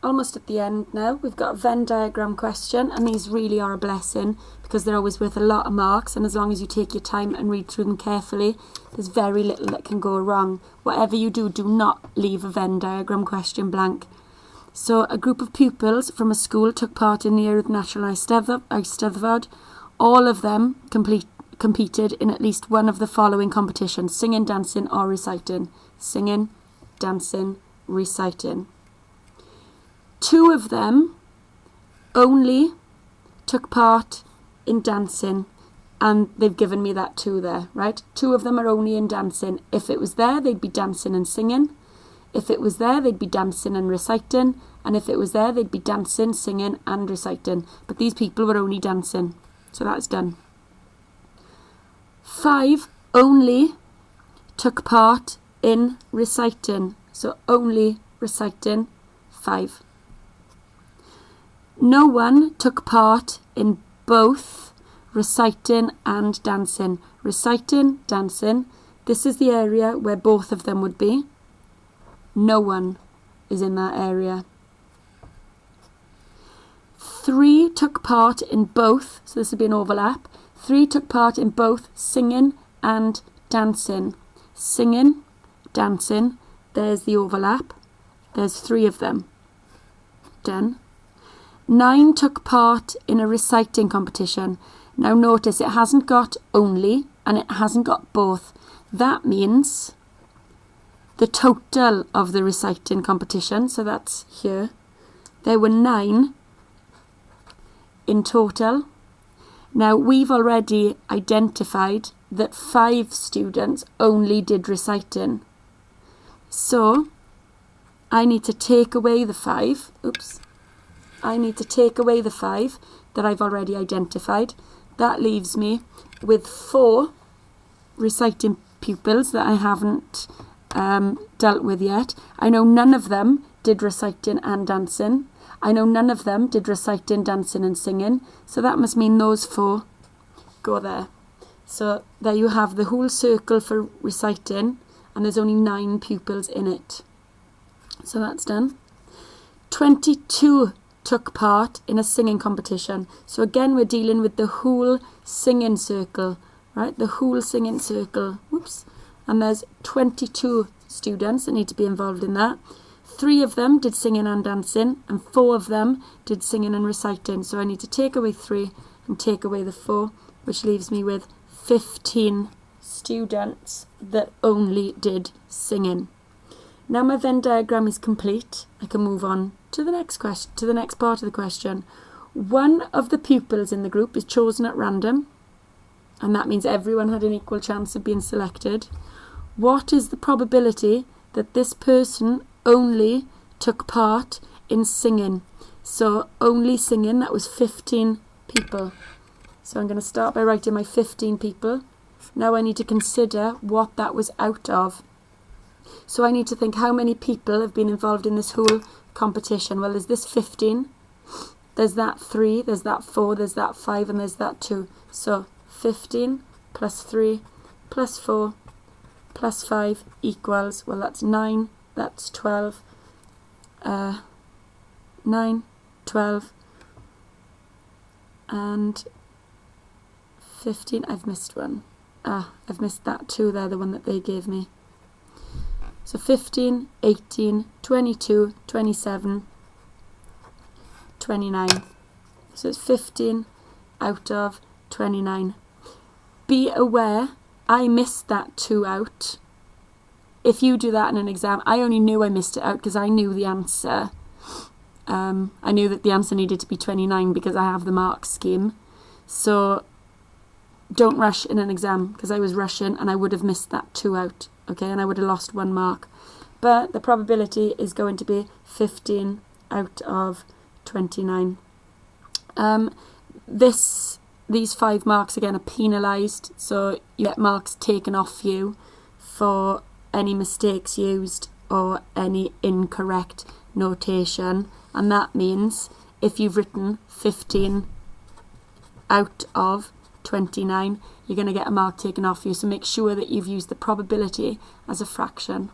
almost at the end now. We've got a Venn diagram question, and these really are a blessing because they're always worth a lot of marks, and as long as you take your time and read through them carefully, there's very little that can go wrong. Whatever you do, do not leave a Venn diagram question blank. So a group of pupils from a school took part in the year of National Eisteddfod. All of them competed in at least one of the following competitions: singing, dancing or reciting. Singing, dancing, reciting. 2 of them only took part in dancing, and they've given me that 2 there, right? 2 of them are only in dancing. If it was there, they'd be dancing and singing. If it was there, they'd be dancing and reciting. And if it was there, they'd be dancing, singing and reciting. But these people were only dancing. So that's done. 5 only took part in reciting. So only reciting, 5. No one took part in both reciting and dancing. Reciting, dancing. This is the area where both of them would be. No one is in that area. 3 took part in both, so this would be an overlap. 3 took part in both singing and dancing. Singing, dancing, there's the overlap. There's 3 of them. Done. 9 took part in a reciting competition. Now notice it hasn't got only and it hasn't got both. That means the total of the reciting competition, so that's here. There were 9 in total. Now we've already identified that 5 students only did reciting. So I need to take away the 5. I need to take away the 5 that I've already identified. That leaves me with 4 reciting pupils that I haven't dealt with yet. I know none of them did reciting and dancing. I know none of them did reciting, dancing and singing. So that must mean those 4 go there. So there you have the whole circle for reciting, and there's only 9 pupils in it. So that's done. 22 took part in a singing competition. So again, we're dealing with the whole singing circle, right? The whole singing circle. Whoops. And there's 22 students that need to be involved in that. 3 of them did singing and dancing, and 4 of them did singing and reciting. So I need to take away 3 and take away the 4, which leaves me with 15 students that only did singing. Now my Venn diagram is complete. I can move on to the next question, to the next part of the question. One of the pupils in the group is chosen at random, and that means everyone had an equal chance of being selected. What is the probability that this person only took part in singing? So only singing, that was 15 people. So I'm going to start by writing my 15 people. Now I need to consider what that was out of. So I need to think how many people have been involved in this whole competition. Well, there's this 15, there's that 3, there's that 4, there's that 5, and there's that 2. So 15 plus 3 plus 4 plus 5 equals, well, that's 9, that's 12, 9, 12, and 15. I've missed one. I've missed that 2 there, the one that they gave me. So 15, 18, 22, 27, 29. So it's 15 out of 29. Be aware, I missed that 2 out. If you do that in an exam, I only knew I missed it out because I knew the answer. I knew that the answer needed to be 29 because I have the mark scheme. So don't rush in an exam, because I was rushing and I would have missed that 2 out. Okay, and I would have lost 1 mark. But the probability is going to be 15 out of 29. These 5 marks again are penalised, so you get marks taken off you for any mistakes used or any incorrect notation. And that means if you've written 15 out of 29, you're going to get a mark taken off you. So make sure that you've used the probability as a fraction.